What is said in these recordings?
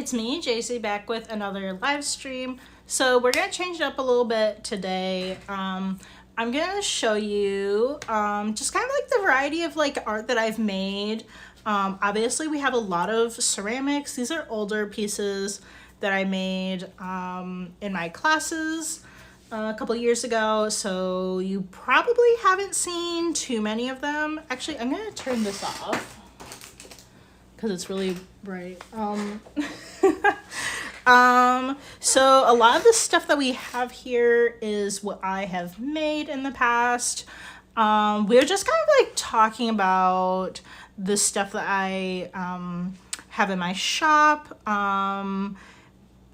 it's me, JC, back with another live stream. So we're gonna change it up a little bit today. I'm gonna show you just kind of like the variety of like art that I've made. Obviously we have a lot of ceramics. These are older pieces that I made in my classes a couple years ago, so you probably haven't seen too many of them. Actually, I'm gonna turn this off because it's really bright. So a lot of the stuff that we have here is what I have made in the past. We're just kind of like talking about the stuff that I have in my shop.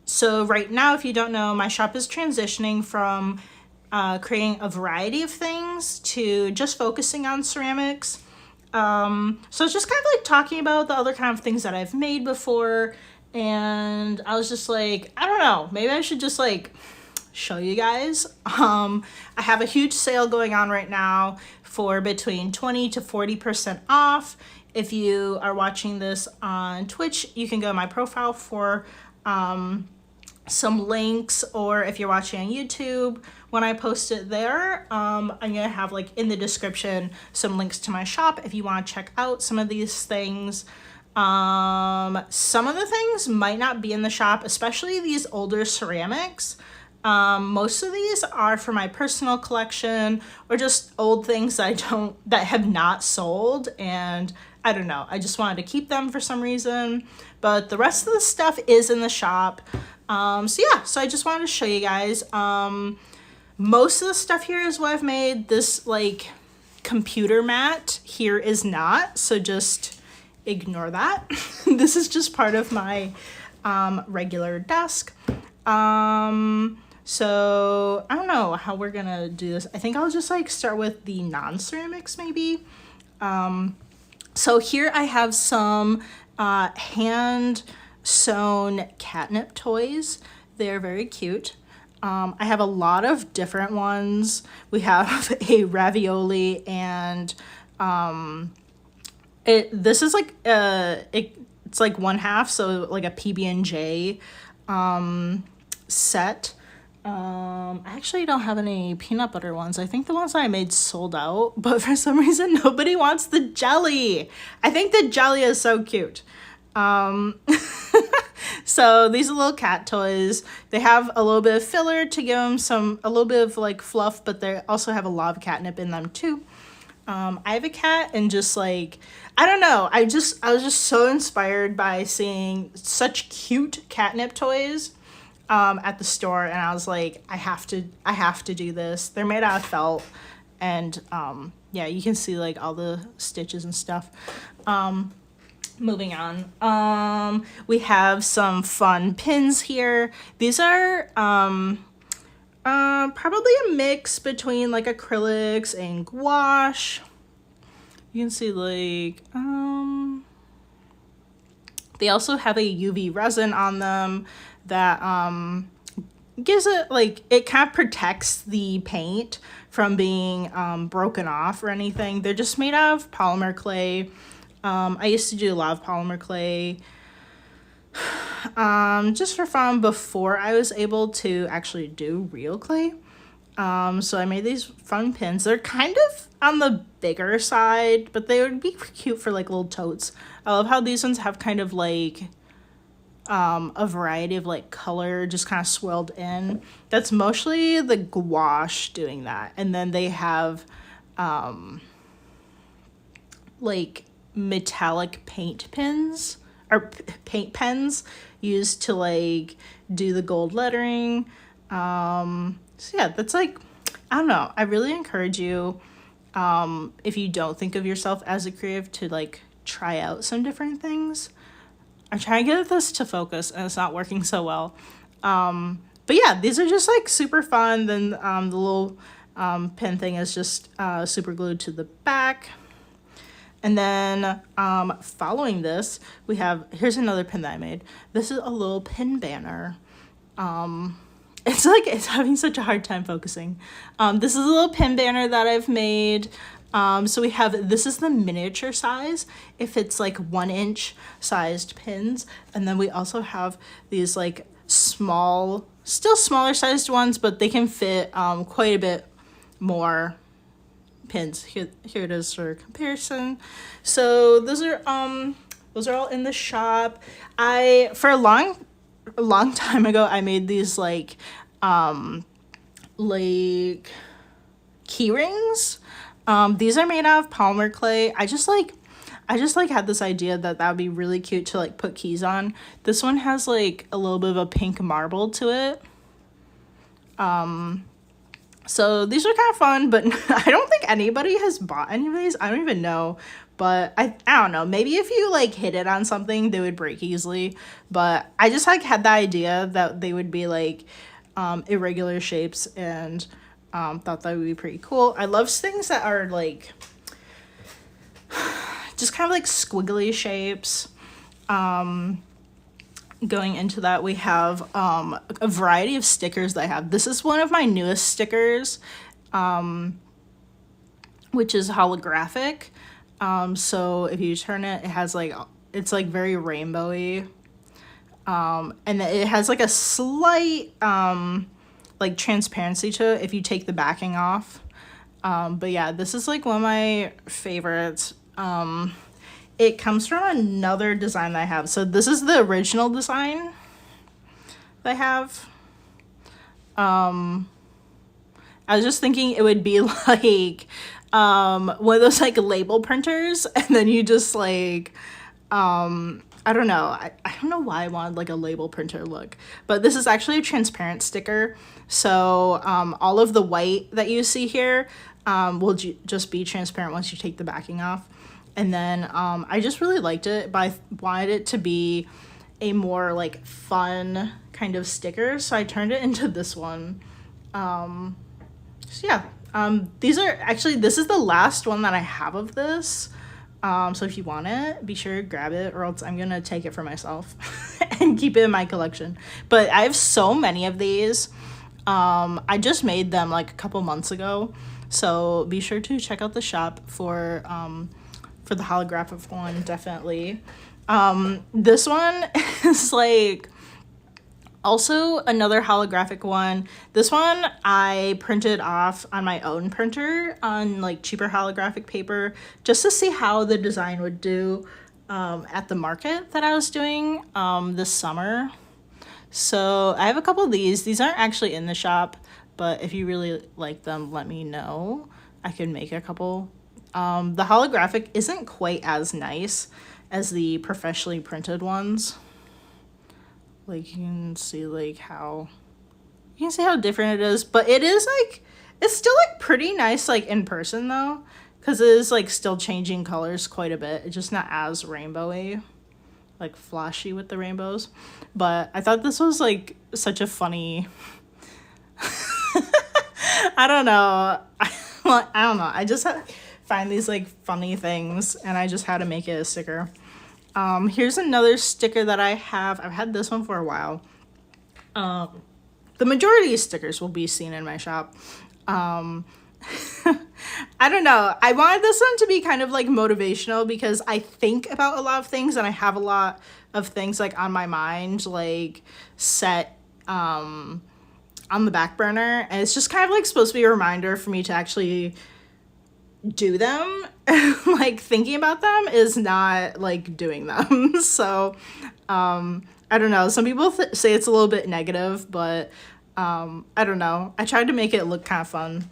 So right now, if you don't know, my shop is transitioning from creating a variety of things to just focusing on ceramics. So it's just kind of like talking about the other kind of things that I've made before. And I was just like, I don't know, maybe I should just like show you guys. I have a huge sale going on right now for between 20 to 40% off. If you are watching this on Twitch, you can go to my profile for some links, or if you're watching on YouTube, when I post it there, I'm gonna have like in the description some links to my shop if you want to check out some of these things. Some of the things might not be in the shop, especially these older ceramics. Most of these are for my personal collection or just old things that that have not sold, and I don't know, I just wanted to keep them for some reason, but the rest of the stuff is in the shop. So I just wanted to show you guys. Most of the stuff here is what I've made. This like computer mat here is not, so just ignore that. This is just part of my regular desk. So I don't know how we're gonna do this. I think I'll just like start with the non-ceramics maybe. So here I have some hand sewn catnip toys. They're very cute. I have a lot of different ones. We have a ravioli, and this is like it's like one half, so like a PB&J set. I actually don't have any peanut butter ones. I think the ones that I made sold out, but for some reason nobody wants the jelly. I think the jelly is so cute. So these are little cat toys. They have a little bit of filler to give them a little bit of like fluff, but they also have a lot of catnip in them too. I have a cat, and just like, I don't know, I was just so inspired by seeing such cute catnip toys at the store, and I was like, I have to do this. They're made out of felt, and yeah, you can see like all the stitches and stuff. Moving on, we have some fun pins here. These are probably a mix between like acrylics and gouache. You can see like they also have a UV resin on them that gives it like, it kind of protects the paint from being broken off or anything. They're just made out of polymer clay. I used to do a lot of polymer clay just for fun before I was able to actually do real clay. So I made these fun pins. They're kind of on the bigger side, but they would be cute for like little totes. I love how these ones have kind of like a variety of like color just kind of swirled in. That's mostly the gouache doing that. And then they have like metallic paint pins or paint pens used to like do the gold lettering. So yeah, that's like, I don't know, I really encourage you, if you don't think of yourself as a creative, to like try out some different things. I'm trying to get this to focus and it's not working so well. But yeah, these are just like super fun. Then the little pin thing is just super glued to the back. And then following this, we have, here's another pin that I made. This is a little pin banner. It's like, it's having such a hard time focusing. This is a little pin banner that I've made. So we have, this is the miniature size, if it's like 1-inch sized pins. And then we also have these like small, still smaller sized ones, but they can fit quite a bit more pins. Here it is for comparison. So those are all in the shop. For a long time ago, I made these like key rings. These are made out of polymer clay. I just had this idea that would be really cute to like put keys on. This one has like a little bit of a pink marble to it. So these are kind of fun, but I don't think anybody has bought any of these. I don't even know, but I don't know. Maybe if you like hit it on something, they would break easily. But I just like had the idea that they would be like irregular shapes, and thought that would be pretty cool. I love things that are like just kind of like squiggly shapes. Going into that, we have a variety of stickers that I have. This is one of my newest stickers, which is holographic. So if you turn it, it has like, it's like very rainbowy. And it has like a slight like transparency to it if you take the backing off. But yeah, this is like one of my favorites. It comes from another design that I have. So this is the original design that I have. I was just thinking it would be like one of those like label printers, and then you just like I don't know. I don't know why I wanted like a label printer look, but this is actually a transparent sticker. So all of the white that you see here will just be transparent once you take the backing off. And then I just really liked it, but I wanted it to be a more like fun kind of sticker, so I turned it into this one. So yeah, these are actually, this is the last one that I have of this. So if you want it, be sure to grab it, or else I'm gonna take it for myself and keep it in my collection. But I have so many of these. I just made them like a couple months ago, so be sure to check out the shop for the holographic one, definitely. This one is like also another holographic one. This one I printed off on my own printer on like cheaper holographic paper, just to see how the design would do at the market that I was doing this summer. So I have a couple of these. These aren't actually in the shop, but if you really like them, let me know. I could make a couple. The holographic isn't quite as nice as the professionally printed ones. Like you can see like how different it is, but it is like, it's still like pretty nice like in person though, because it is like still changing colors quite a bit. It's just not as rainbowy, like flashy with the rainbows. But I thought this was like such a funny I don't know. I just find these like funny things, and I just had to make it a sticker. Here's another sticker that I have. I've had this one for a while. The majority of stickers will be seen in my shop. I don't know. I wanted this one to be kind of like motivational, because I think about a lot of things, and I have a lot of things like on my mind, like set on the back burner, and it's just kind of like supposed to be a reminder for me to actually do them. Like thinking about them is not like doing them. So I don't know, some people say it's a little bit negative, but I don't know, I tried to make it look kind of fun.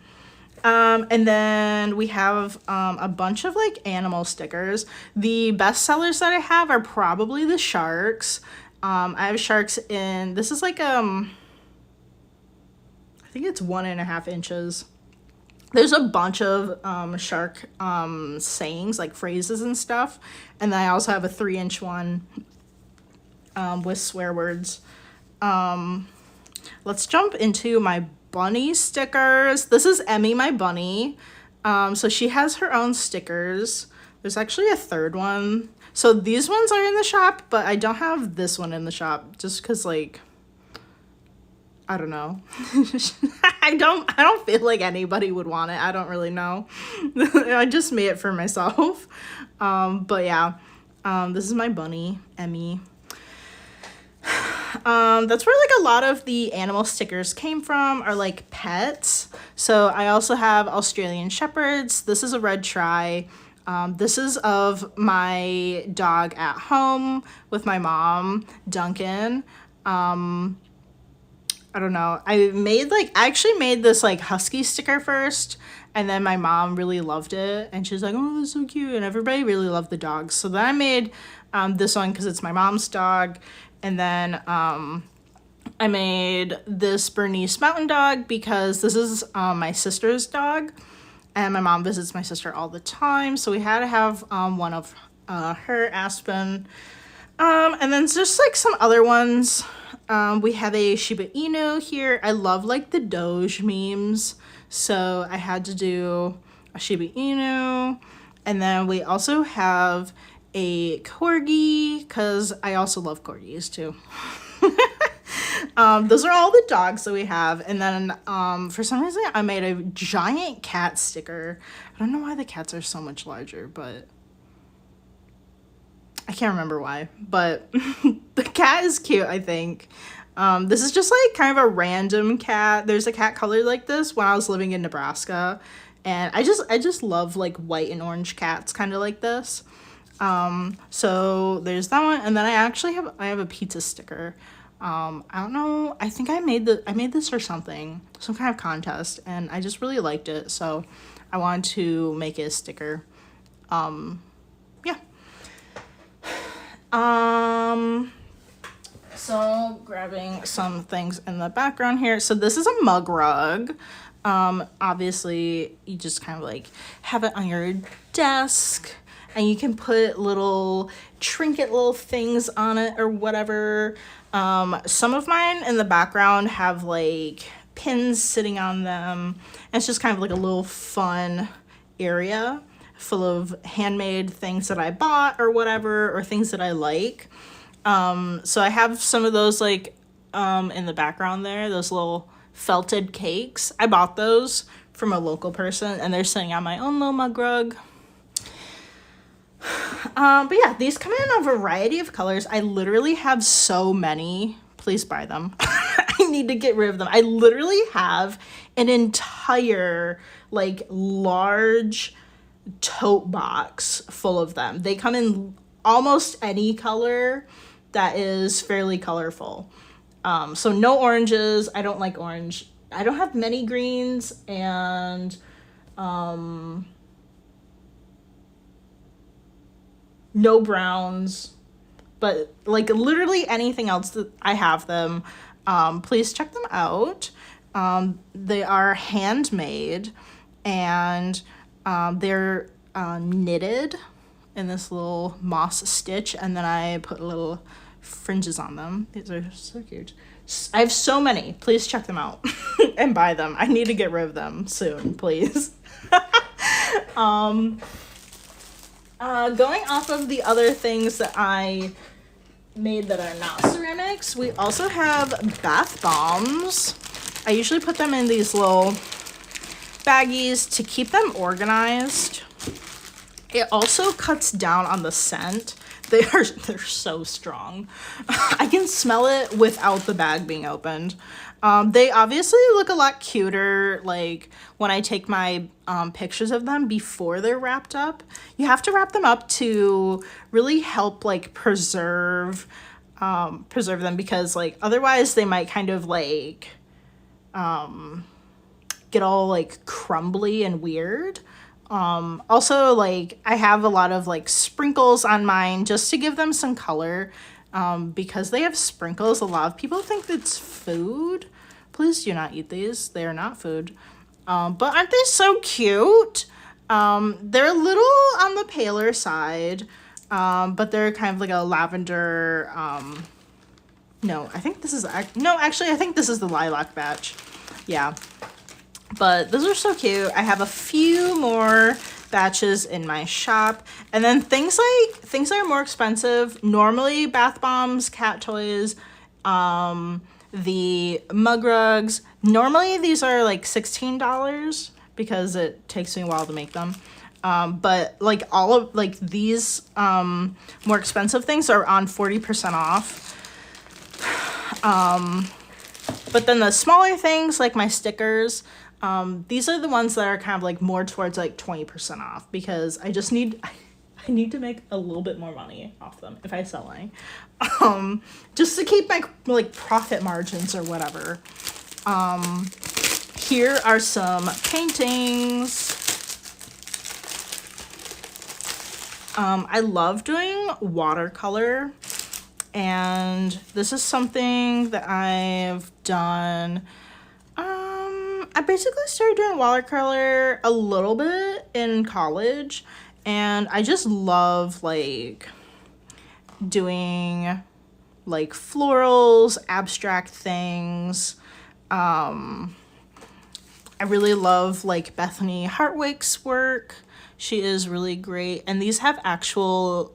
And then we have a bunch of like animal stickers. The best sellers that I have are probably the sharks. I have sharks in, this is like I think it's 1.5 inches. There's a bunch of shark sayings, like phrases and stuff. And then I also have a 3-inch one with swear words. Let's jump into my bunny stickers. This is Emmy, my bunny. So she has her own stickers. There's actually a third one. So these ones are in the shop, but I don't have this one in the shop just because, like, I don't know. I don't feel like anybody would want it. I don't really know. I just made it for myself. But yeah, this is my bunny, Emmy. That's where like a lot of the animal stickers came from, are like pets. So I also have Australian Shepherds. This is a red tri. This is of my dog at home with my mom, Duncan. I don't know. I actually made this like husky sticker first, and then my mom really loved it, and she's like, "Oh, that's so cute," and everybody really loved the dogs. So then I made this one because it's my mom's dog, and then I made this Bernese Mountain Dog because this is my sister's dog, and my mom visits my sister all the time, so we had to have one of her, Aspen. And then just like some other ones. We have a Shiba Inu here. I love like the Doge memes, so I had to do a Shiba Inu. And then we also have a Corgi, because I also love Corgis too. Those are all the dogs that we have. And then for some reason I made a giant cat sticker. I don't know why the cats are so much larger, but I can't remember why, but the cat is cute, I think. This is just like kind of a random cat. There's a cat colored like this when I was living in Nebraska, and I just love like white and orange cats kind of like this. So there's that one, and then I have a pizza sticker. I don't know, I think I made this for something, some kind of contest, and I just really liked it, so I wanted to make it a sticker. Yeah. So grabbing some things in the background here. So this is a mug rug. Obviously you just kind of like have it on your desk, and you can put little trinket little things on it or whatever. Some of mine in the background have like pins sitting on them. And it's just kind of like a little fun area full of handmade things that I bought or whatever, or things that I like. So I have some of those like in the background there, those little felted cakes. I bought those from a local person, and they're sitting on my own little mug rug. But yeah, these come in a variety of colors. I literally have so many. Please buy them. I need to get rid of them. I literally have an entire like large tote box full of them. They come in almost any color that is fairly colorful. So no oranges. I don't like orange. I don't have many greens, and no browns, but like literally anything else that I have them. Please check them out. They are handmade, and they're knitted in this little moss stitch, and then I put little fringes on them. These are so cute. I have so many. Please check them out and buy them. I need to get rid of them soon, please. Going off of the other things that I made that are not ceramics, we also have bath bombs. I usually put them in these little baggies to keep them organized. It also cuts down on the scent. They're so strong. I can smell it without the bag being opened. They obviously look a lot cuter like when I take my pictures of them before they're wrapped up. You have to wrap them up to really help like preserve them, because like otherwise they might kind of like get all like crumbly and weird. Also, like I have a lot of like sprinkles on mine just to give them some color. Because they have sprinkles, a lot of people think it's food. Please do not eat these. They are not food. But aren't they so cute? They're a little on the paler side, but they're kind of like a lavender. No, I think this is, no, actually, I think this is the lilac batch. Yeah. But those are so cute. I have a few more batches in my shop. And then things that are more expensive, normally bath bombs, cat toys, the mug rugs. Normally these are like $16 because it takes me a while to make them. But like all of like these more expensive things are on 40% off. But then the smaller things like my stickers, these are the ones that are kind of like more towards like 20% off because I need to make a little bit more money off them if I sell any. Just to keep my like profit margins or whatever. Here are some paintings. I love doing watercolor, and this is something that I've done. I basically started doing watercolor a little bit in college, and I just love like doing like florals, abstract things. I really love like Bethany Hartwick's work. She is really great, and these have actual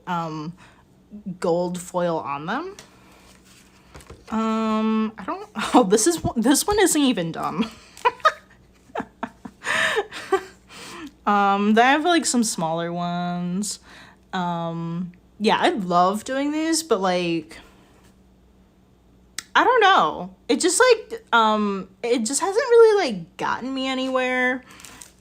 gold foil on them. I don't. Oh, this one isn't even done. Then I have like some smaller ones. Yeah, I love doing these, but like, I don't know. It just like, it just hasn't really like gotten me anywhere,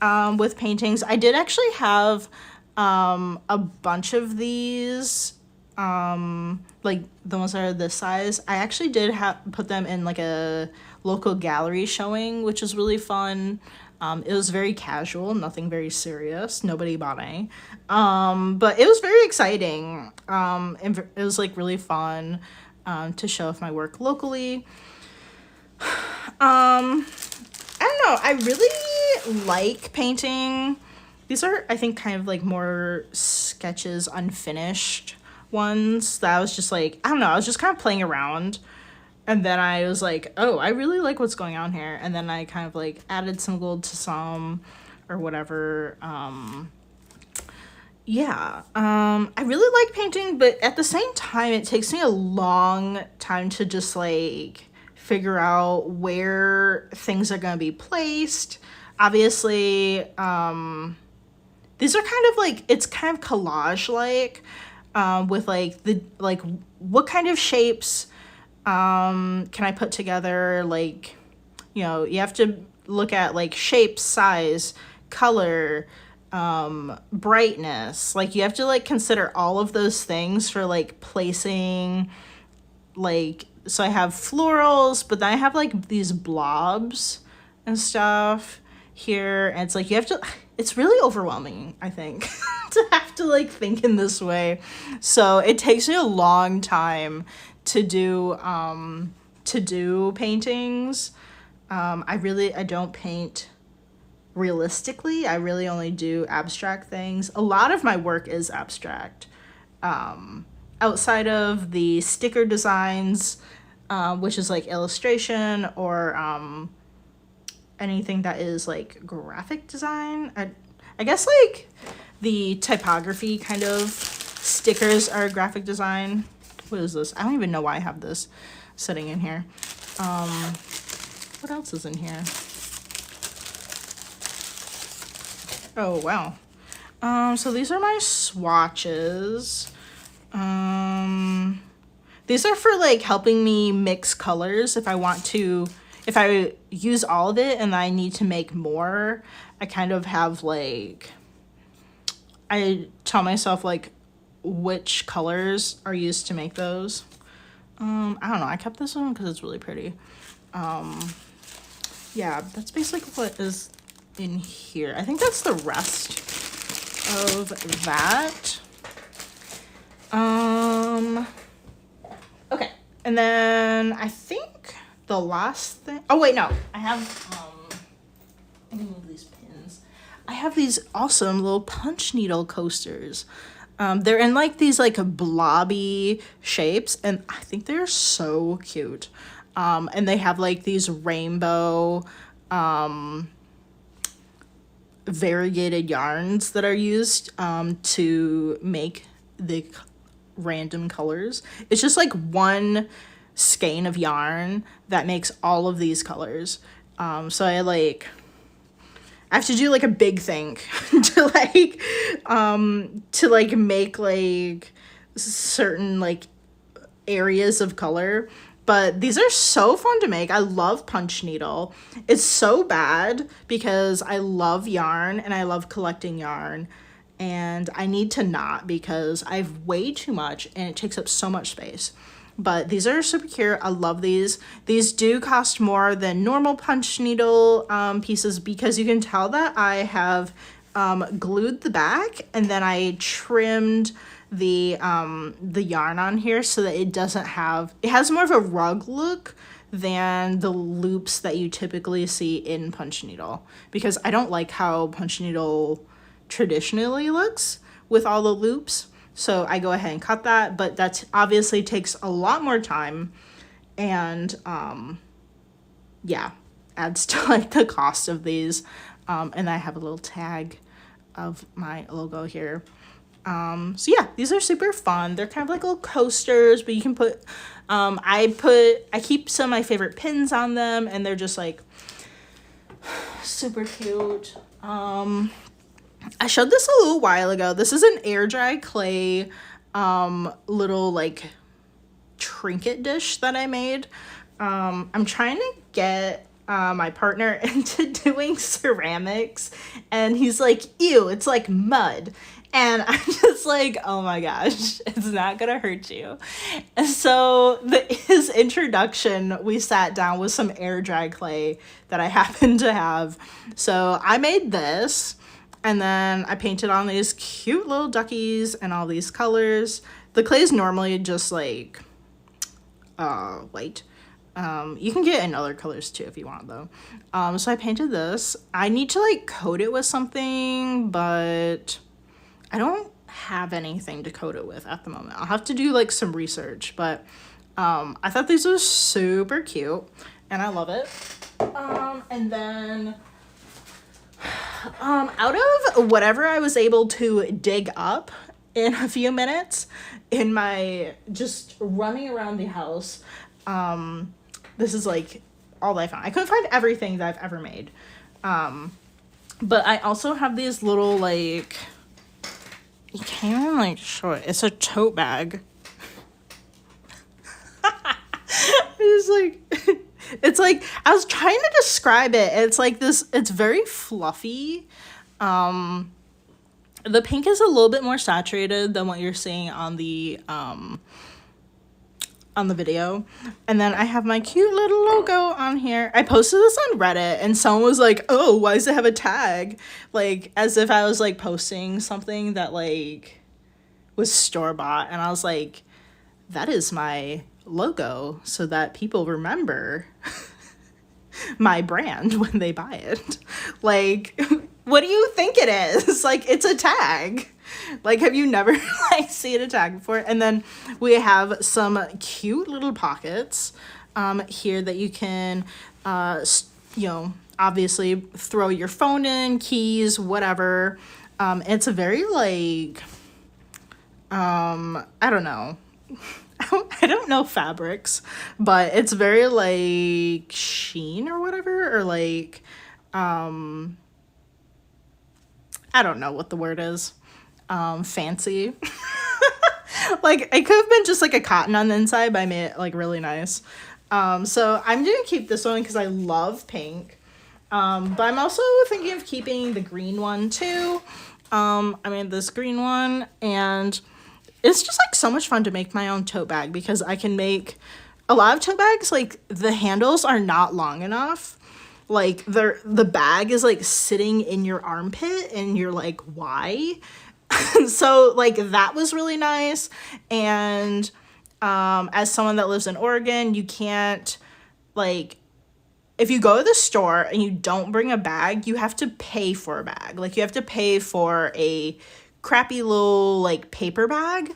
with paintings. I did actually have, a bunch of these, like the ones that are this size. I actually did put them in like a local gallery showing, which was really fun. It was very casual, nothing very serious. Nobody bought any. But it was very exciting. And it was like really fun to show off my work locally. I don't know. I really like painting. These are, I think, kind of like more sketches, unfinished ones that I was just like, I don't know. I was just kind of playing around. And then I was like, oh, I really like what's going on here. And then I kind of like added some gold to some or whatever. Yeah, I really like painting, but at the same time, it takes me a long time to just like figure out where things are going to be placed. Obviously, these are kind of like, it's kind of collage-like, with like what kind of shapes can I put together? Like, you know, you have to look at like shape, size, color, brightness. Like you have to like consider all of those things for like placing, like, so I have florals, but then I have like these blobs and stuff here, and it's like you have to, it's really overwhelming, I think, to have to like think in this way. So it takes me a long time to do paintings. I don't paint realistically. I really only do abstract things. A lot of my work is abstract. Outside of the sticker designs, which is like illustration or anything that is like graphic design. I guess like the typography kind of stickers are graphic design. What is this? I don't even know why I have this sitting in here. What else is in here? Oh, wow. So these are my swatches. These are for like helping me mix colors if I use all of it and I need to make more. I kind of have like, I tell myself like which colors are used to make those. I don't know. I kept this one because it's really pretty. Yeah, that's basically what is in here. I think that's the rest of that. Okay, and then I think the last thing, oh wait, no, I have, let me move these pins. I have these awesome little punch needle coasters. They're in like these like blobby shapes, and I think they're so cute. And they have like these rainbow, variegated yarns that are used to make the random colors. It's just like one skein of yarn that makes all of these colors. So I have to do like a big thing to make like certain like areas of color. But these are so fun to make. I love punch needle. It's so bad because I love yarn and I love collecting yarn, and I need to not because I have way too much and it takes up so much space. But these are super cute. I love these. These do cost more than normal punch needle pieces because you can tell that I have glued the back and then I trimmed the yarn on here so that it has more of a rug look than the loops that you typically see in punch needle, because I don't like how punch needle traditionally looks with all the loops. So I go ahead and cut that, but that obviously takes a lot more time and yeah, adds to like the cost of these. And I have a little tag of my logo here. So yeah, these are super fun. They're kind of like little coasters, but you can put, I keep some of my favorite pins on them, and they're just like super cute. I showed this a little while ago. This is an air dry clay, little like trinket dish that I made. I'm trying to get my partner into doing ceramics, and he's like, ew, it's like mud. And I'm just like, oh my gosh, it's not gonna hurt you. And so his introduction, we sat down with some air dry clay that I happen to have. So I made this, and then I painted on these cute little duckies and all these colors. The clay is normally just like white. You can get in other colors too if you want though. So I painted this. I need to like coat it with something, but I don't have anything to coat it with at the moment. I'll have to do like some research, but I thought these were super cute and I love it. And then out of whatever I was able to dig up in a few minutes in my just running around the house, this is like all I found. I couldn't find everything that I've ever made. But I also have these little like, you can't even like show it. It's a tote bag. It's like, it's like, I was trying to describe it. It's like this, it's very fluffy. The pink is a little bit more saturated than what you're seeing on the video. And then I have my cute little logo on here. I posted this on Reddit and someone was like, oh, why does it have a tag? Like, as if I was like posting something that like was store-bought. And I was like, that is my logo so that people remember my brand when they buy it. Like, what do you think it is? Like, it's a tag. Like, have you never like seen a tag before? And then we have some cute little pockets here that you can, obviously throw your phone in, keys, whatever. It's a very like, I don't know. I don't know fabrics, but it's very like sheen or whatever, or like, I don't know what the word is. Fancy. Like, it could have been just like a cotton on the inside, but I made it like really nice. So I'm gonna keep this one because I love pink. But I'm also thinking of keeping the green one too. I made this green one, and it's just like so much fun to make my own tote bag because I can make a lot of tote bags. Like, the handles are not long enough. Like, the bag is like sitting in your armpit and you're like, why? So like that was really nice. And as someone that lives in Oregon, you can't, like, if you go to the store and you don't bring a bag, you have to pay for a bag. Like, you have to pay for a crappy little like paper bag.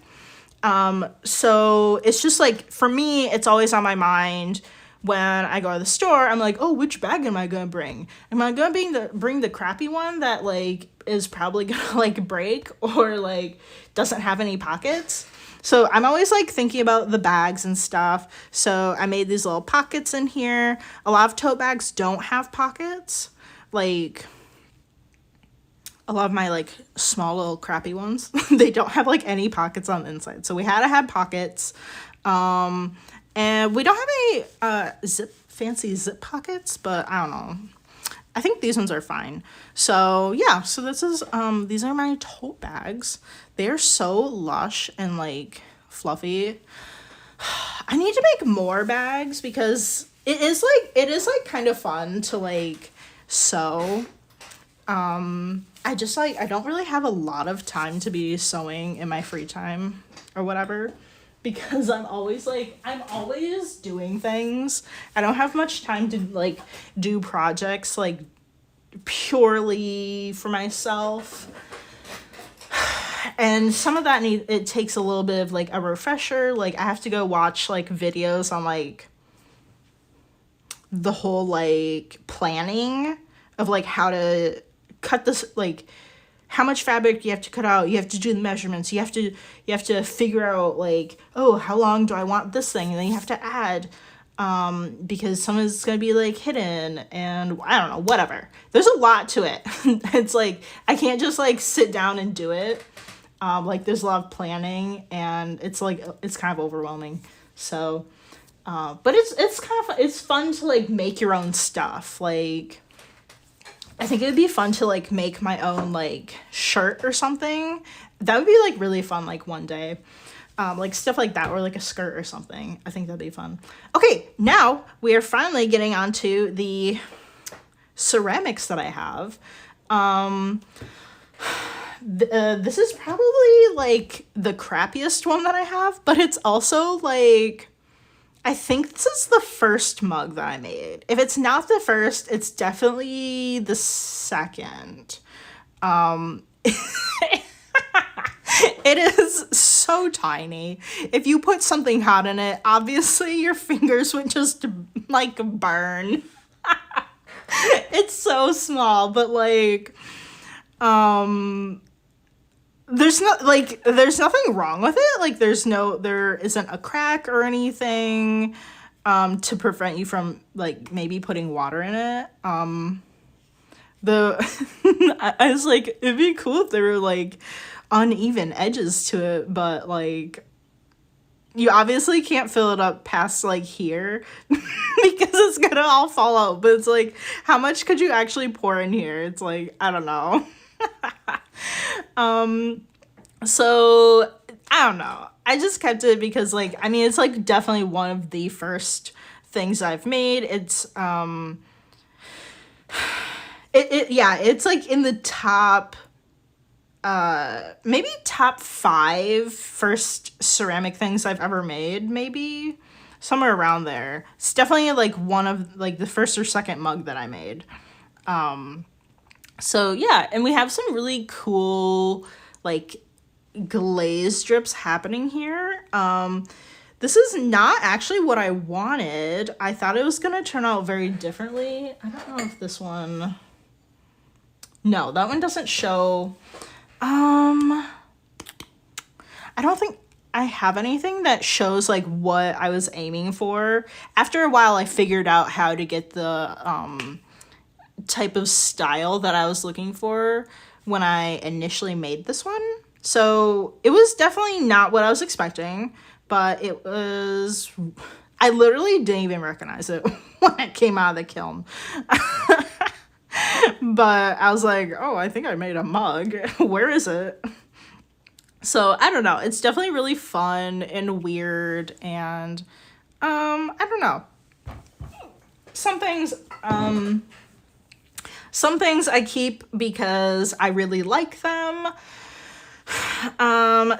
So it's just like, for me, it's always on my mind when I go to the store. I'm like, oh, which bag am I gonna bring? Am I gonna bring the crappy one that like is probably gonna like break or like doesn't have any pockets? So I'm always like thinking about the bags and stuff. So I made these little pockets in here. A lot of tote bags don't have pockets. Like a lot of my like small little crappy ones, they don't have like any pockets on the inside. So we had to have pockets. And we don't have any fancy zip pockets, but I don't know. I think these ones are fine. So yeah, so this is these are my tote bags. They are so lush and like fluffy. I need to make more bags because it is like kind of fun to like sew. I just like I don't really have a lot of time to be sewing in my free time or whatever because I'm always doing things. I don't have much time to like do projects like purely for myself. And some of that it takes a little bit of like a refresher. Like I have to go watch like videos on like the whole like planning of like how to cut this, like how much fabric you have to cut out. You have to do the measurements. You have to figure out like, oh, how long do I want this thing? And then you have to add because some is going to be like hidden and I don't know, whatever. There's a lot to it. It's like I can't just like sit down and do it. Like there's a lot of planning and it's kind of overwhelming. So but it's kind of it's fun to like make your own stuff. Like I think it would be fun to like make my own like shirt or something. That would be like really fun like one day. Like stuff like that or like a skirt or something. I think that'd be fun. Okay, now we are finally getting onto the ceramics that I have. This is probably like the crappiest one that I have, but it's also like I think this is the first mug that I made. If it's not the first, it's definitely the second. It is so tiny. If you put something hot in it, obviously your fingers would just like burn. It's so small, but like there's nothing wrong with it. Like there isn't a crack or anything to prevent you from like maybe putting water in it. I was like, it'd be cool if there were like uneven edges to it, but like you obviously can't fill it up past like here because it's gonna all fall out. But it's like, how much could you actually pour in here? It's like, I don't know. So I don't know. I just kept it because like, I mean, it's like definitely one of the first things I've made. It's, it's like in the top, maybe top 5 first ceramic things I've ever made, maybe somewhere around there. It's definitely like one of like the first or second mug that I made. So yeah, and we have some really cool like glaze strips happening here. This is not actually what I wanted. I thought it was gonna turn out very differently. I don't know if this one, no, that one doesn't show. I don't think I have anything that shows like what I was aiming for. After a while I figured out how to get the type of style that I was looking for when I initially made this one. So it was definitely not what I was expecting, but it was, I literally didn't even recognize it when it came out of the kiln. But I was like, oh, I think I made a mug. Where is it? So I don't know. It's definitely really fun and weird, and I don't know. Some things I keep because I really like them.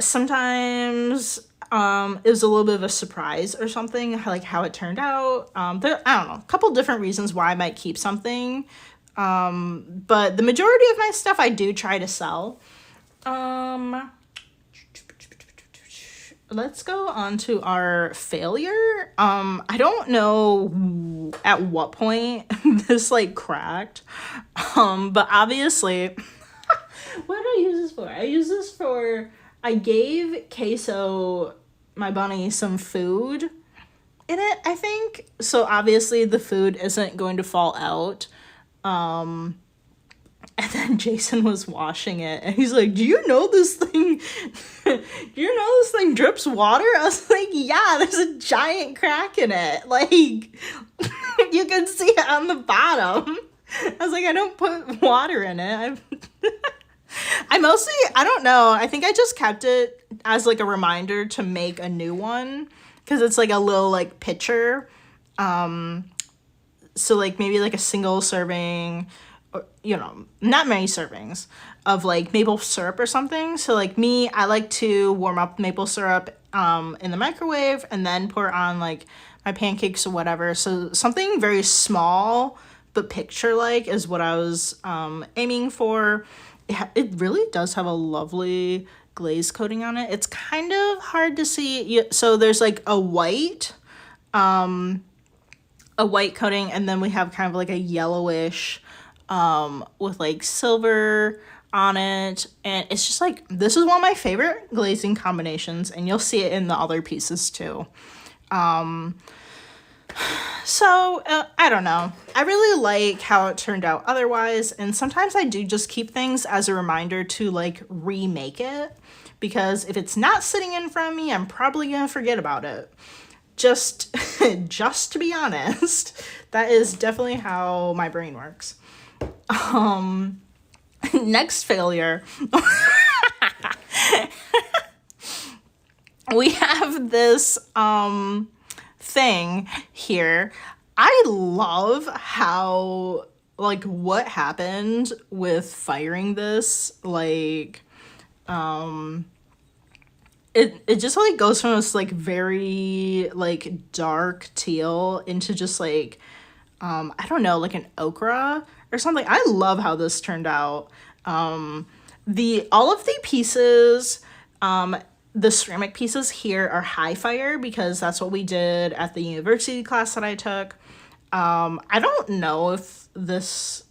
Sometimes it was a little bit of a surprise or something, like how it turned out. I don't know, a couple different reasons why I might keep something. But the majority of my stuff I do try to sell. Let's go on to our failure. I don't know at what point this like cracked. But obviously, what do I use this for? I use this for I gave Queso, my bunny, some food in it, I think. So obviously the food isn't going to fall out. And then Jason was washing it, and he's like, do you know this thing drips water? I was like, yeah, there's a giant crack in it. Like, you can see it on the bottom. I was like, I don't put water in it. I don't know. I think I just kept it as like a reminder to make a new one, because it's like a little like pitcher. So like maybe like a single serving, or, not many servings of like maple syrup or something. So like me, I like to warm up maple syrup in the microwave and then pour it on like my pancakes or whatever. So something very small but picture-like is what I was aiming for. It really does have a lovely glaze coating on it. It's kind of hard to see. So there's like a white coating, and then we have kind of like a yellowish with like silver on it. And it's just like, this is one of my favorite glazing combinations, and you'll see it in the other pieces too. So, I don't know. I really like how it turned out otherwise, and sometimes I do just keep things as a reminder to, like, remake it, because if it's not sitting in front of me, I'm probably gonna forget about it. Just to be honest, that is definitely how my brain works. Next failure. We have this, thing here. I love how, like, what happened with firing this, like, it just like goes from this like very like dark teal into just like I don't know, like an ochre or something. I love how this turned out. All of the pieces, the ceramic pieces here are high fire because that's what we did at the university class that I took. I don't know if this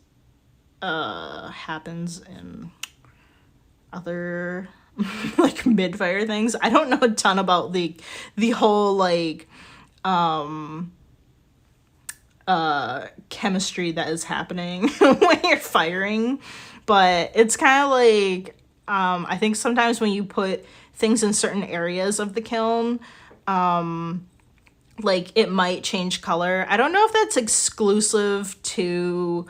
happens in other like mid-fire things. I don't know a ton about the whole like chemistry that is happening when you're firing, but it's kind of like I think sometimes when you put things in certain areas of the kiln, like it might change color. I don't know if that's exclusive to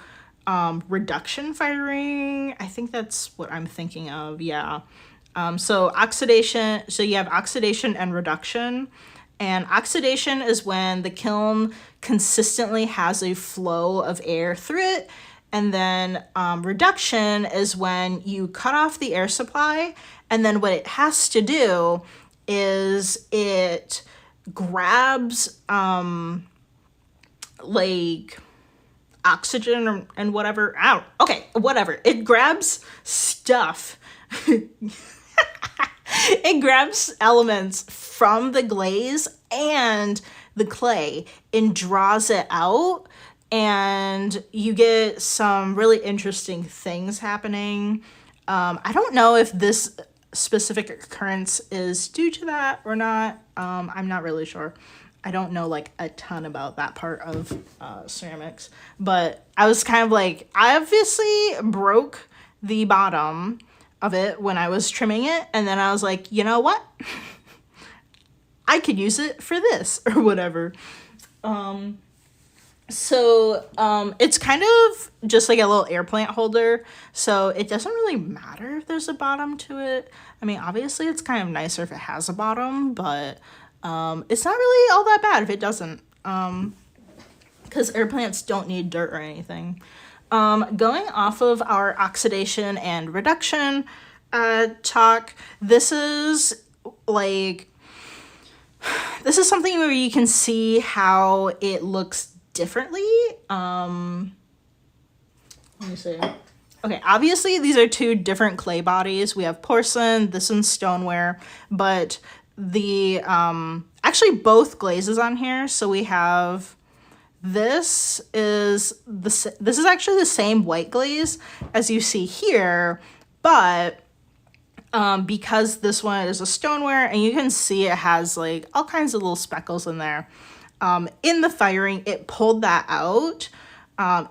reduction firing. I think that's what I'm thinking of. Yeah. So oxidation, so you have oxidation and reduction. And oxidation is when the kiln consistently has a flow of air through it. And then reduction is when you cut off the air supply, and then what it has to do is it grabs like oxygen and whatever. Whatever. It grabs stuff. It grabs elements from the glaze and the clay and draws it out, and you get some really interesting things happening. I don't know if this specific occurrence is due to that or not. I'm not really sure. I don't know like a ton about that part of ceramics, but I was kind of like, I obviously broke the bottom of it when I was trimming it, and then I was like, you know what? I could use it for this or whatever. So it's kind of just like a little air plant holder, so it doesn't really matter if there's a bottom to it. I mean, obviously it's kind of nicer if it has a bottom, but it's not really all that bad if it doesn't, because air plants don't need dirt or anything. Going off of our oxidation and reduction talk, this is something where you can see how it looks differently. Let me see. Okay, obviously these are two different clay bodies. We have porcelain, this one's stoneware, but the actually both glazes on here. So we have this is actually the same white glaze as you see here, but because this one is a stoneware, and you can see it has like all kinds of little speckles in there. In the firing, it pulled that out.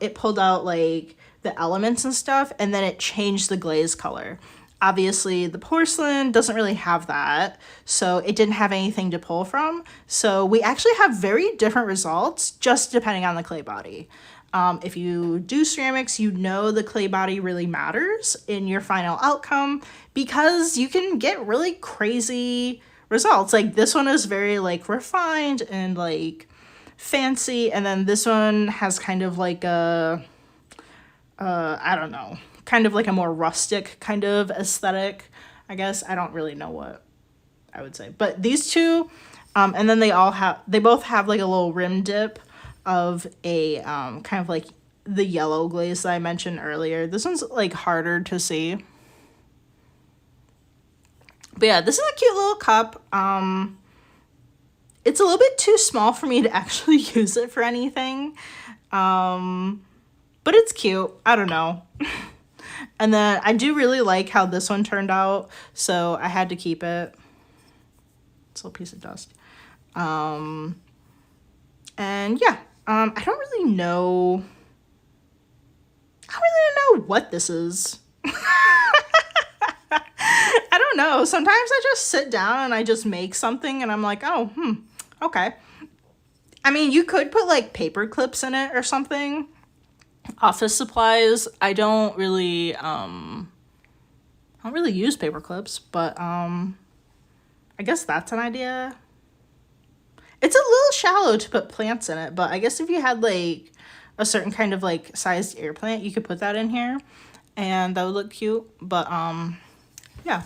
It pulled out like the elements and stuff, and then it changed the glaze color. Obviously, the porcelain doesn't really have that, so it didn't have anything to pull from. So we actually have very different results just depending on the clay body. If you do ceramics, you know the clay body really matters in your final outcome because you can get really crazy results. Like this one is very like refined and like fancy, and then this one has kind of like a I don't know, kind of like a more rustic kind of aesthetic, I guess. I don't really know what I would say, but these two, and then they both have like a little rim dip of a kind of like the yellow glaze that I mentioned earlier. This one's like harder to see, but yeah, this is a cute little cup. It's a little bit too small for me to actually use it for anything, but it's cute. I don't know. And then I do really like how this one turned out, so I had to keep it. It's a little piece of dust. And yeah, I don't really know what this is. I don't know. Sometimes I just sit down and I just make something and I'm like, oh, okay. I mean, you could put like paper clips in it or something. Office supplies. I don't really use paper clips, but I guess that's an idea. It's a little shallow to put plants in it, but I guess if you had like a certain kind of like sized air plant, you could put that in here and that would look cute. But yeah.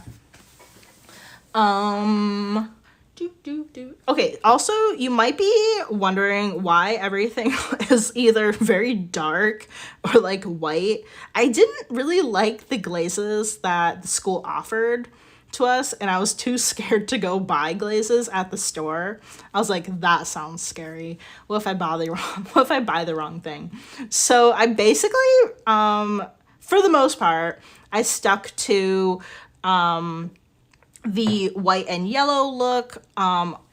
Okay, also you might be wondering why everything is either very dark or like white. I didn't really like the glazes that the school offered to us, and I was too scared to go buy glazes at the store. I was like, that sounds scary. What if I buy the wrong thing? So I basically, for the most part, I stuck to the white and yellow look,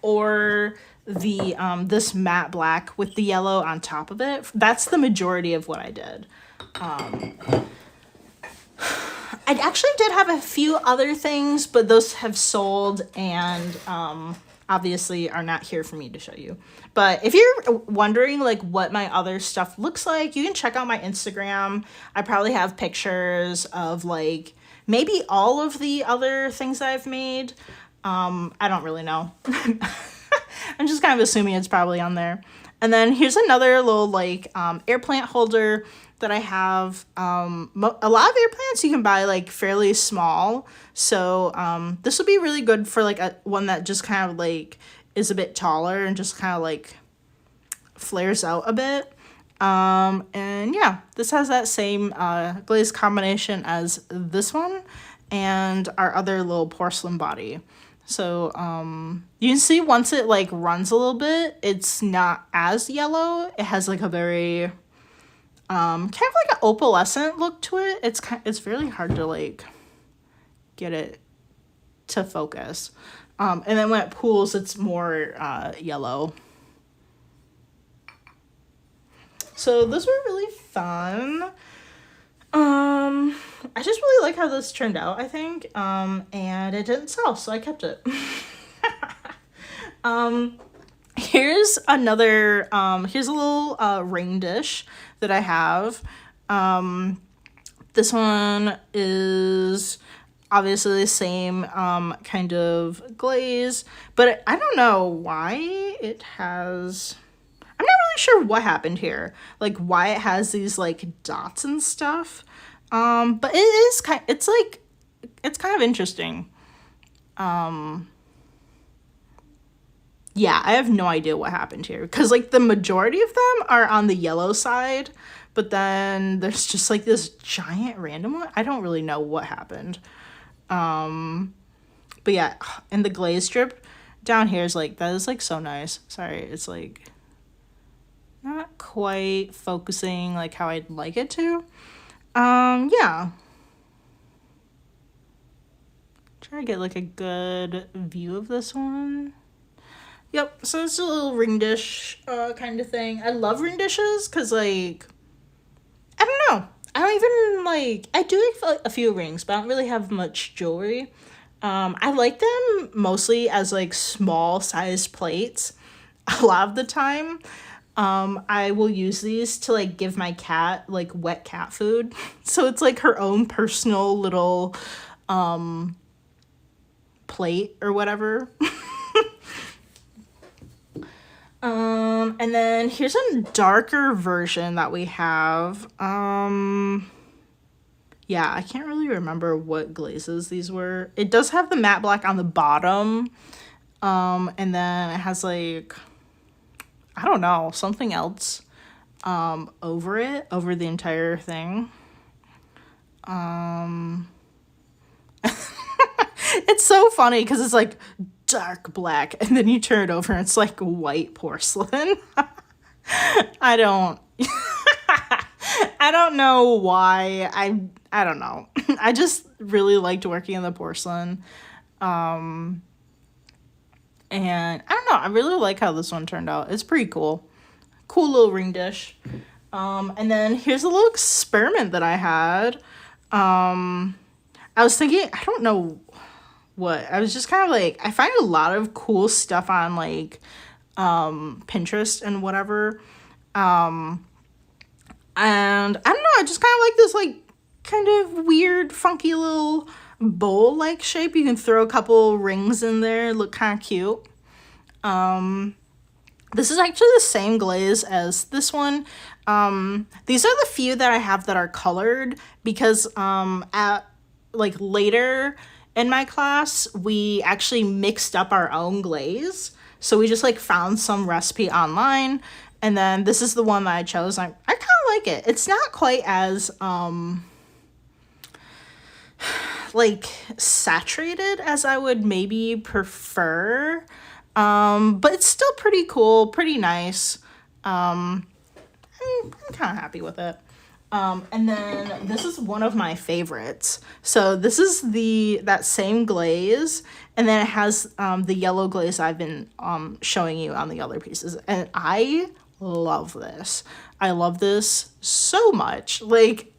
or the this matte black with the yellow on top of it. That's the majority of what I did. I actually did have a few other things, but those have sold and obviously are not here for me to show you. But if you're wondering like what my other stuff looks like, you can check out my Instagram. I probably have pictures of like maybe all of the other things that I've made. I don't really know. I'm just kind of assuming it's probably on there. And then here's another little like air plant holder that I have. A lot of air plants you can buy like fairly small. So this will be really good for like one that just kind of like is a bit taller and just kind of like flares out a bit. And yeah, this has that same glaze combination as this one and our other little porcelain body. So you can see once it like runs a little bit, it's not as yellow. It has like a very kind of like an opalescent look to it. It's really hard to like get it to focus. And then when it pools, it's more yellow. So those were really fun. I just really like how this turned out, I think. And it didn't sell, so I kept it. Here's another, here's a little ring dish that I have. This one is obviously the same kind of glaze, but I don't know why it has... I'm not really sure what happened here, like why it has these like dots and stuff. But it's kind of interesting. Yeah, I have no idea what happened here because like the majority of them are on the yellow side, but then there's just like this giant random one. I don't really know what happened. But yeah, and the glaze strip down here is like, that is like so nice. Sorry, it's like not quite focusing like how I'd like it to. Yeah. sure I get like a good view of this one. Yep, so it's a little ring dish kind of thing. I love ring dishes because, like, I don't know. I don't even, like, I do have a few rings, but I don't really have much jewelry. I like them mostly as, like, small-sized plates a lot of the time. I will use these to, like, give my cat, like, wet cat food. So it's, like, her own personal little plate or whatever. And then here's a darker version that we have. Yeah, I can't really remember what glazes these were. It does have the matte black on the bottom. And then it has like, I don't know, something else, over it, over the entire thing. It's so funny because it's like dark black and then you turn it over and it's like white porcelain. I don't I don't know why. I don't know. I just really liked working in the porcelain. And I don't know, I really like how this one turned out. It's pretty cool. Cool little ring dish. And then here's a little experiment that I had. I was thinking, I don't know what. I was just kind of like, I find a lot of cool stuff on like Pinterest and whatever. And I don't know, I just kind of like this like kind of weird, funky little bowl-like shape. You can throw a couple rings in there, look kind of cute. This is actually the same glaze as this one. These are the few that I have that are colored because at like later in my class, we actually mixed up our own glaze. So we just like found some recipe online, and then this is the one that I chose. I kind of like it. It's not quite as like saturated as I would maybe prefer, but it's still pretty cool, pretty nice. I'm kind of happy with it. And then this is one of my favorites. So this is that same glaze, and then it has the yellow glaze I've been showing you on the other pieces. And I love this. I love this so much. Like,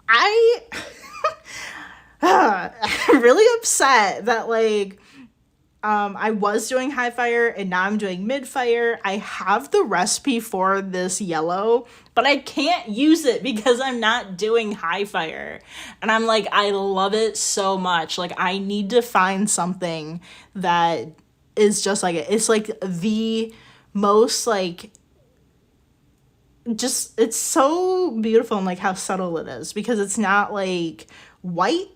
I'm really upset that like I was doing high fire and now I'm doing mid fire. I have the recipe for this yellow, but I can't use it because I'm not doing high fire. And I'm like, I love it so much. Like, I need to find something that is just like it. It's like the most like, just, it's so beautiful and like how subtle it is because it's not like white.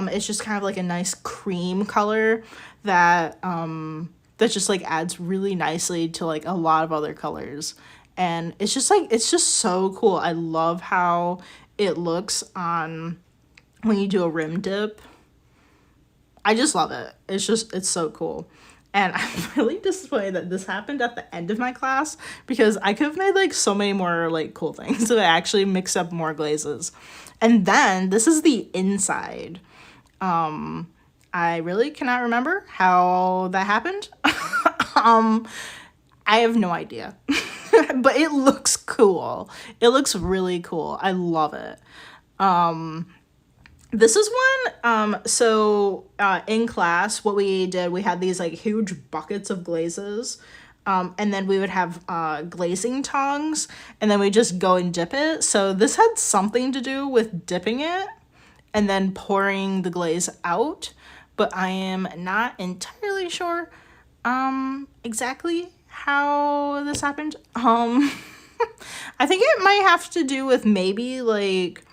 It's just kind of like a nice cream color that that just like adds really nicely to like a lot of other colors. And it's just like, it's just so cool. I love how it looks on when you do a rim dip. I just love it. It's so cool. And I'm really disappointed that this happened at the end of my class because I could have made like so many more like cool things if I actually mix up more glazes. And then this is the inside. I really cannot remember how that happened. I have no idea. But it looks cool. It looks really cool. I love it. This is one, in class, what we did, we had these like huge buckets of glazes, and then we would have glazing tongs, and then we just go and dip it. So this had something to do with dipping it and then pouring the glaze out, but I am not entirely sure exactly how this happened. I think it might have to do with maybe like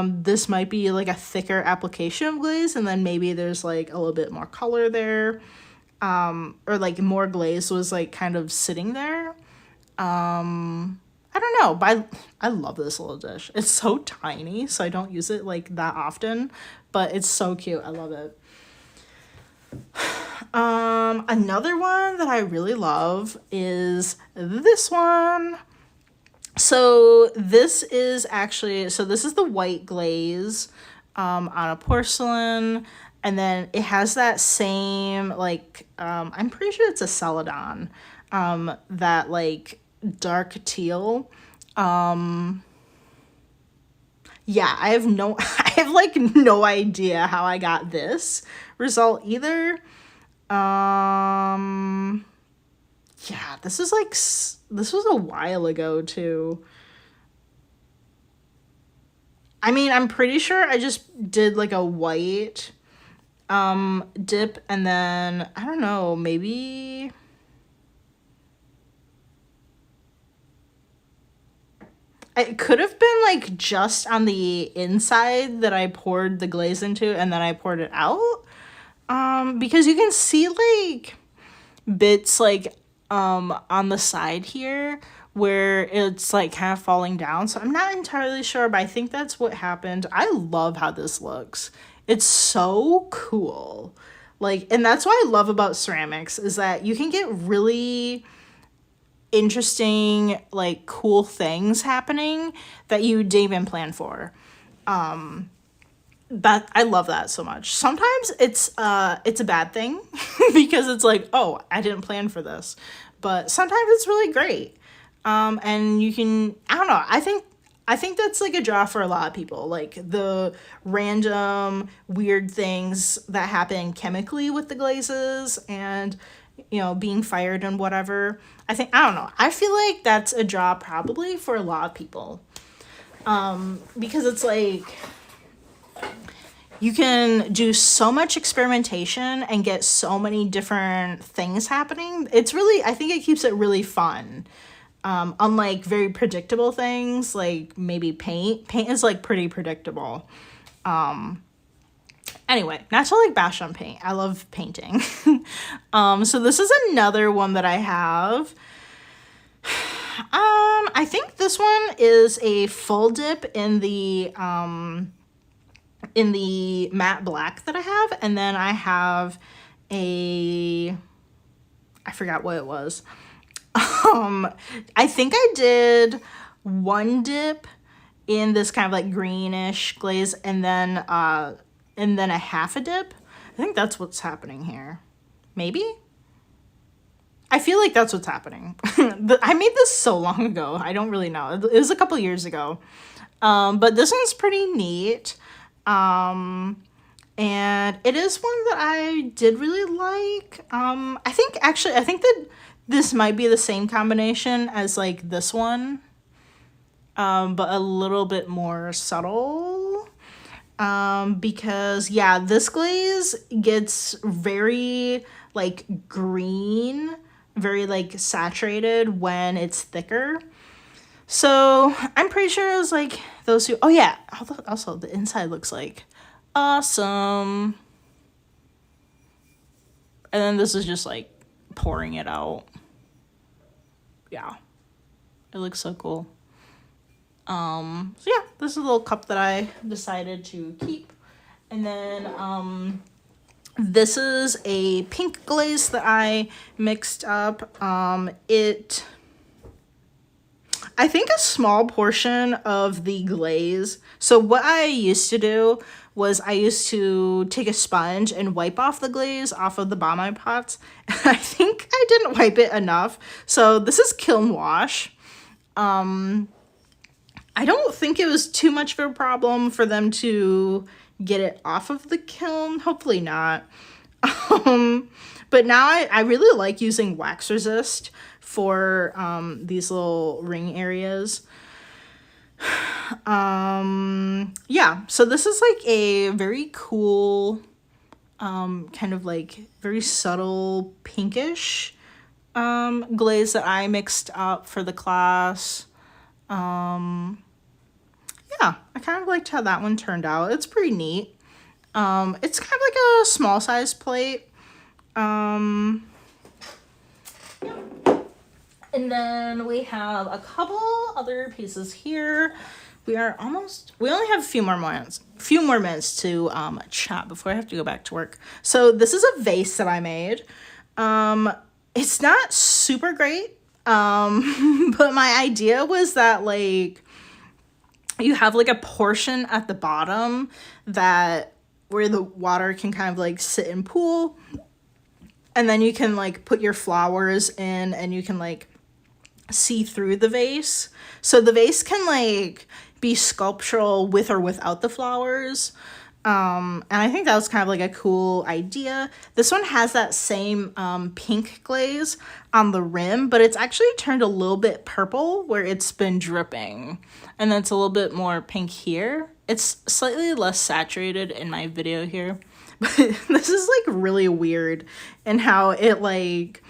this might be like a thicker application of glaze, and then maybe there's like a little bit more color there, or like more glaze was like kind of sitting there. I don't know, but I love this little dish. It's so tiny, so I don't use it like that often, but it's so cute. I love it. Another one that I really love is this one. So this is the white glaze. on a porcelain. And then it has that same, like, I'm pretty sure it's a Celadon, that, like, dark teal. Yeah, I have, like, no idea how I got this result either. Yeah, this was a while ago, too. I mean, I'm pretty sure I just did, like, a white dip, and then I don't know, maybe it could have been like just on the inside that I poured the glaze into and then I poured it out. Because you can see like bits like on the side here where it's like kind of falling down. So I'm not entirely sure, but I think that's what happened. I love how this looks. It's so cool. Like, and that's what I love about ceramics is that you can get really interesting, like, cool things happening that you didn't even plan for. That I love that so much. Sometimes it's a bad thing because it's like, oh, I didn't plan for this. But sometimes it's really great. And you can, I don't know, I think that's like a draw for a lot of people, like the random weird things that happen chemically with the glazes and, you know, being fired and whatever. I don't know. I feel like that's a draw probably for a lot of people. Because it's like you can do so much experimentation and get so many different things happening. It's really, I think it keeps it really fun. Unlike very predictable things like maybe paint. Paint is like pretty predictable. Anyway, not to like bash on paint. I love painting. So this is another one that I have. I think this one is a full dip in the matte black that I have, and then I have I forgot what it was. I think I did one dip in this kind of like greenish glaze and then a half a dip. I think that's what's happening here. Maybe? I feel like that's what's happening. I made this so long ago. I don't really know. It was a couple years ago. But this one's pretty neat. And it is one that I did really like. I think that this might be the same combination as like this one, but a little bit more subtle. Because yeah, this glaze gets very like green, very like saturated when it's thicker. So I'm pretty sure it was like those who, oh yeah, also the inside looks like awesome. And then this is just like pouring it out. Yeah, it looks so cool. So yeah, this is a little cup that I decided to keep. And then this is a pink glaze that I mixed up. I think a small portion of the glaze. So what I used to do was I used to take a sponge and wipe off the glaze off of the bottom of my pots. And I think I didn't wipe it enough. So this is kiln wash. I don't think it was too much of a problem for them to get it off of the kiln. Hopefully not. But now I really like using wax resist for these little ring areas. Yeah, so this is like a very cool, kind of like very subtle pinkish glaze that I mixed up for the class. Yeah, I kind of liked how that one turned out. It's pretty neat. It's kind of like a small size plate. Yeah. And then we have a couple other pieces here. We only have a few more minutes to chat before I have to go back to work. So this is a vase that I made. It's not super great. But my idea was that like you have like a portion at the bottom that where the water can kind of like sit and pool, and then you can like put your flowers in and you can like see through the vase. So the vase can like be sculptural with or without the flowers. And I think that was kind of like a cool idea. This one has that same pink glaze on the rim, but it's actually turned a little bit purple where it's been dripping. And then it's a little bit more pink here. It's slightly less saturated in my video here. But this is like really weird in how it like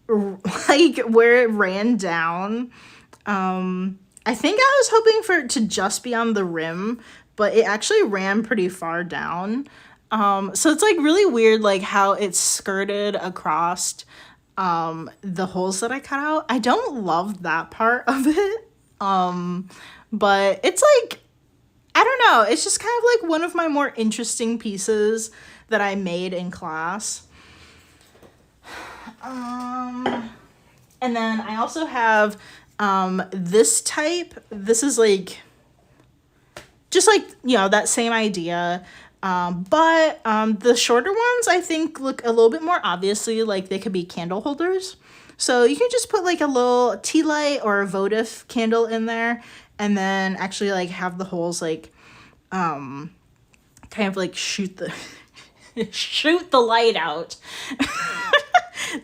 where it ran down. I think I was hoping for it to just be on the rim, but it actually ran pretty far down. So it's like really weird like how it's skirted across the holes that I cut out. I don't love that part of it. But it's like, I don't know, it's just kind of like one of my more interesting pieces that I made in class. And then I also have this type. This is like just like, you know, that same idea. But the shorter ones I think look a little bit more obviously like they could be candle holders. So you can just put like a little tea light or a votive candle in there, and then actually like have the holes like kind of like shoot the shoot the light out.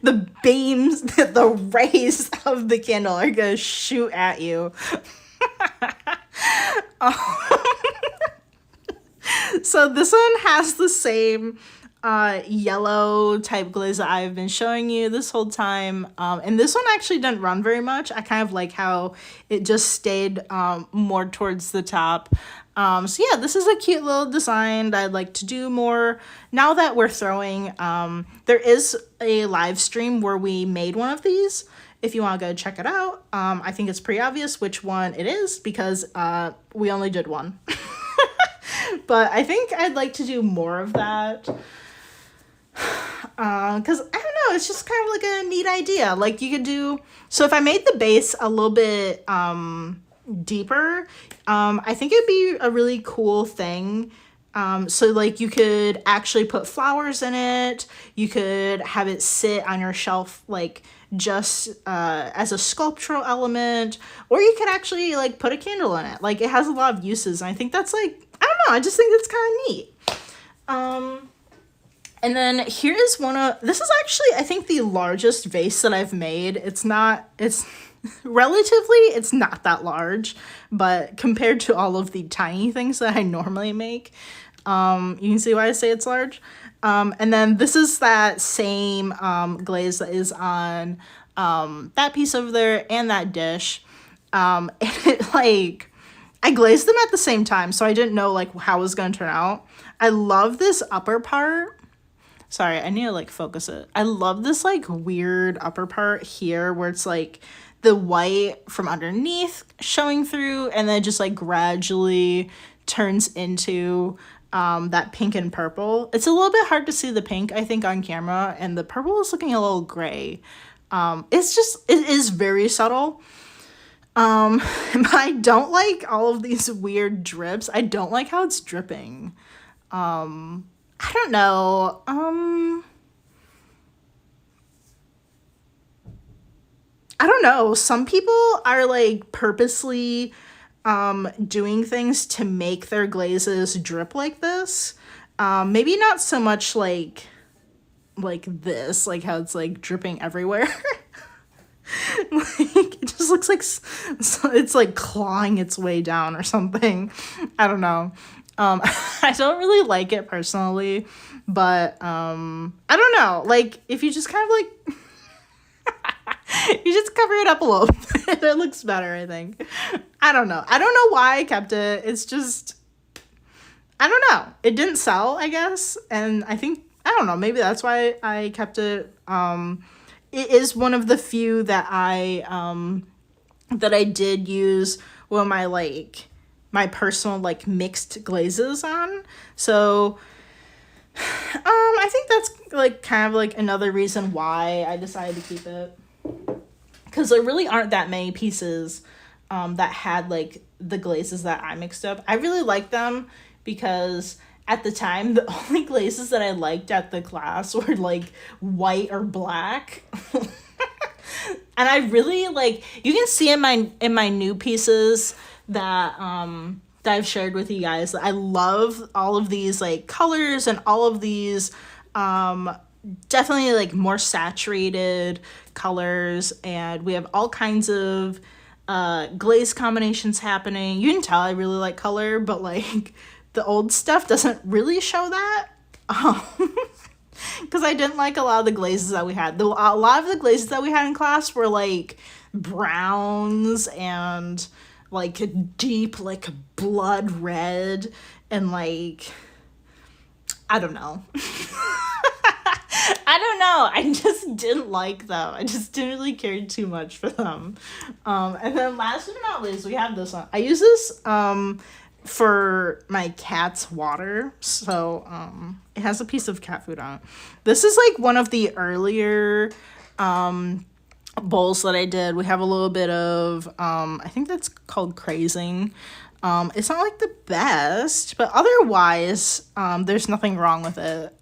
The beams, the rays of the candle are gonna shoot at you. So this one has the same yellow type glaze that I've been showing you this whole time. And this one actually didn't run very much. I kind of like how it just stayed more towards the top. So yeah, this is a cute little design that I'd like to do more. Now that we're throwing, there is a live stream where we made one of these. If you want to go check it out, I think it's pretty obvious which one it is because we only did one. But I think I'd like to do more of that. Because, I don't know, it's just kind of like a neat idea. Like, you could do... So if I made the base a little bit deeper, I think it'd be a really cool thing. So, like, you could actually put flowers in it. You could have it sit on your shelf, like, just as a sculptural element. Or you could actually, like, put a candle in it. Like, it has a lot of uses. And I think that's, like... I don't know, I just think that's kind of neat. And then here is this is actually, I think, the largest vase that I've made. It's relatively, it's not that large, but compared to all of the tiny things that I normally make, you can see why I say it's large. And then this is that same glaze that is on that piece over there and that dish. And it, like... I glazed them at the same time, so I didn't know, like, how it was going to turn out. I love this upper part. Sorry, I need to, like, focus it. I love this, like, weird upper part here where it's, like, the white from underneath showing through and then just, like, gradually turns into that pink and purple. It's a little bit hard to see the pink, I think, on camera, and the purple is looking a little gray. It is very subtle. But I don't like all of these weird drips. I don't like how it's dripping. I don't know. I don't know. Some people are like purposely doing things to make their glazes drip like this. Maybe not so much like this, like how it's like dripping everywhere. Like, it just looks like it's like clawing its way down or something. I don't know. I don't really like it personally, but I don't know. Like, if you just kind of like you just cover it up a little bit, it looks better, I think. I don't know. I don't know why I kept it. It's just, I don't know. It didn't sell, I guess, and I think, I don't know, maybe that's why I kept it. It is one of the few that I did use when my personal like mixed glazes on. So I think that's like kind of like another reason why I decided to keep it, because there really aren't that many pieces that had like the glazes that I mixed up. I really liked them because at the time the only glazes that I liked at the class were like white or black. And I really like, you can see in my new pieces that that I've shared with you guys, I love all of these like colors and all of these definitely like more saturated colors, and we have all kinds of glaze combinations happening. You can tell I really like color, but like the old stuff doesn't really show that. Because I didn't like a lot of the glazes that we had. A lot of the glazes that we had in class were like browns and like deep like blood red and like, I don't know. I don't know. I just didn't like them. I just didn't really care too much for them. And then last but not least, we have this one. I use this for my cat's water. So it has a piece of cat food on it. This is like one of the earlier bowls that I did. We have a little bit of, I think that's called crazing. It's not like the best, but otherwise, there's nothing wrong with it.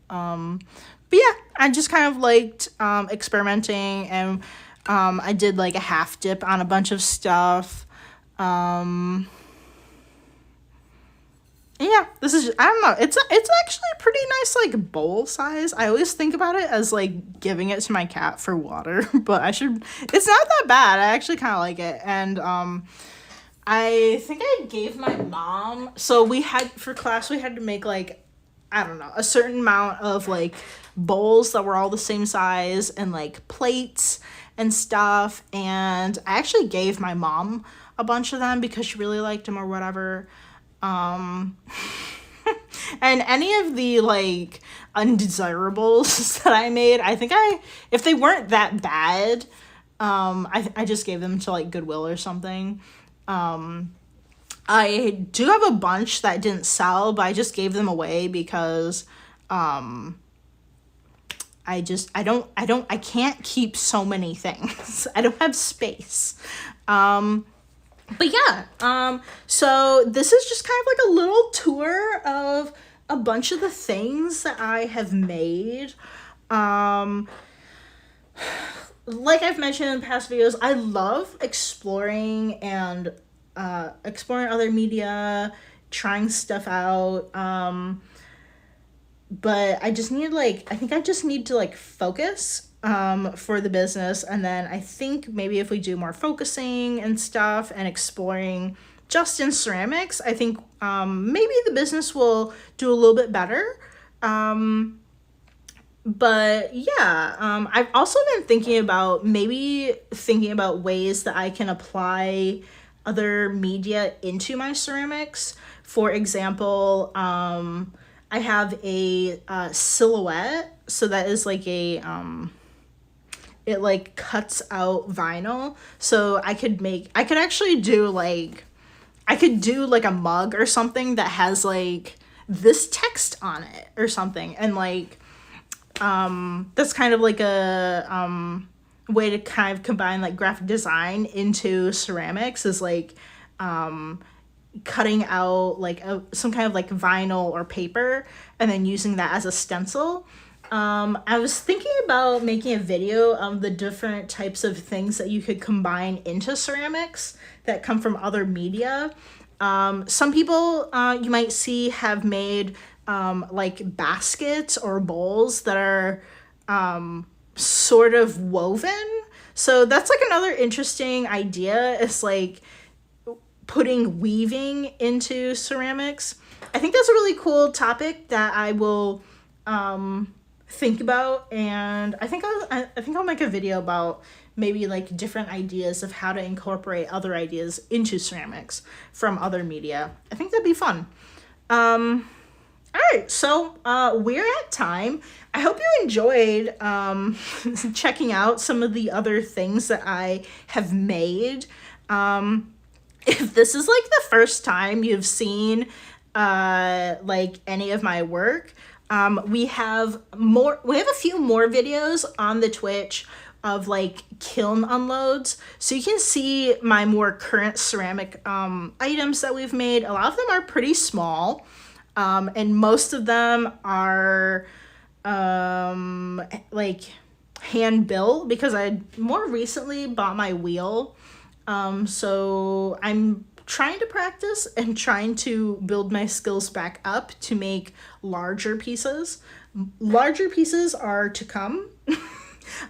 But yeah, I just kind of liked experimenting, and I did like a half dip on a bunch of stuff. Yeah, this is, I don't know, it's actually a pretty nice like bowl size. I always think about it as like giving it to my cat for water, but it's not that bad. I actually kind of like it. And I think I gave my mom, so we had, for class, we had to make like, I don't know, a certain amount of like bowls that were all the same size and like plates and stuff. And I actually gave my mom a bunch of them because she really liked them or whatever. And any of the like undesirables that I made, I think if they weren't that bad, I just gave them to like Goodwill or something. I do have a bunch that didn't sell, but I just gave them away because I can't keep so many things. I don't have space. But yeah, so this is just kind of like a little tour of a bunch of the things that I have made. Like I've mentioned in past videos, I love exploring and exploring other media, trying stuff out. But I just need I think I just need to focus for the business, and then I think maybe if we do more focusing and stuff and exploring just in ceramics, I think maybe the business will do a little bit better. But yeah, I've also been thinking about ways that I can apply other media into my ceramics. For example, I have a silhouette, so that is like a it cuts out vinyl, so I could actually do a mug or something that has this text on it or something, and that's kind of like a way to kind of combine graphic design into ceramics, is cutting out some kind of vinyl or paper and then using that as a stencil. I was thinking about making a video of the different types of things that you could combine into ceramics that come from other media. Some people you might see have made baskets or bowls that are sort of woven. So that's another interesting idea, is putting weaving into ceramics. I think that's a really cool topic that I will think about, and I think I'll make a video about maybe different ideas of how to incorporate other ideas into ceramics from other media. I think that'd be fun. All right, so we're at time. I hope you enjoyed checking out some of the other things that I have made. If this is the first time you've seen any of my work, we have a few more videos on the Twitch of like kiln unloads. So you can see my more current ceramic items that we've made. A lot of them are pretty small, and most of them are like hand built because I more recently bought my wheel. So I'm trying to practice and trying to build my skills back up to make larger pieces. Larger pieces are to come.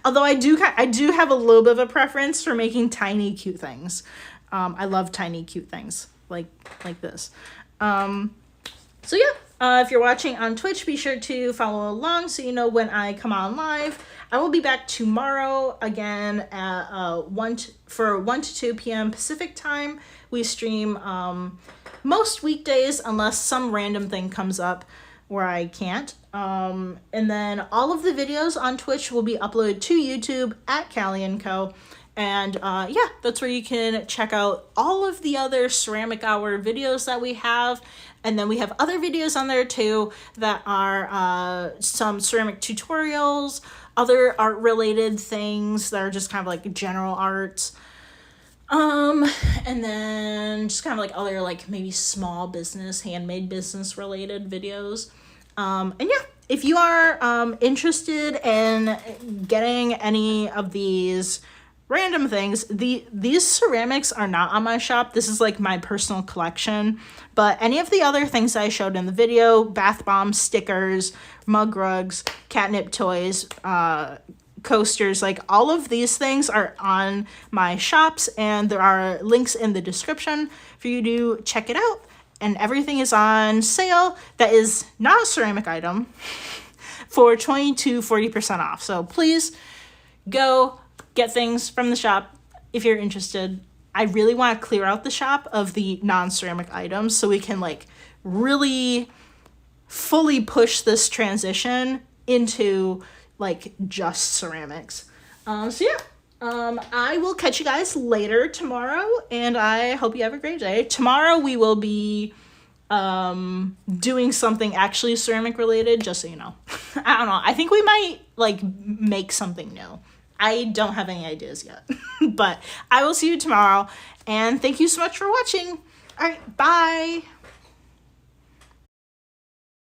Although I do have a little bit of a preference for making tiny cute things. I love tiny cute things like this. So yeah, if you're watching on Twitch, be sure to follow along so you know when I come on live. I will be back tomorrow again at 1 to 2 p.m. Pacific time. We stream most weekdays unless some random thing comes up where I can't. And then all of the videos on Twitch will be uploaded to YouTube at Callie & Co. And yeah, that's where you can check out all of the other Ceramic Hour videos that we have. And then we have other videos on there too that are some ceramic tutorials, other art related things that are just kind of like general arts. And then just kind of like other like maybe small business, handmade business related videos. And yeah, if you are interested in getting any of these random things, these ceramics are not on my shop. This is like my personal collection. But any of the other things I showed in the video, bath bombs, stickers, mug rugs, catnip toys, coasters, like all of these things are on my shops, and there are links in the description for you to check it out. And everything is on sale that is not a ceramic item for 20 to 40% off. So please go get things from the shop if you're interested. I really want to clear out the shop of the non-ceramic items so we can like really fully push this transition into like just ceramics. So yeah, I will catch you guys later tomorrow, and I hope you have a great day. Tomorrow we will be doing something actually ceramic related, just so you know. I don't know. I think we might like make something new. I don't have any ideas yet. But I will see you tomorrow, and thank you so much for watching. All right, bye.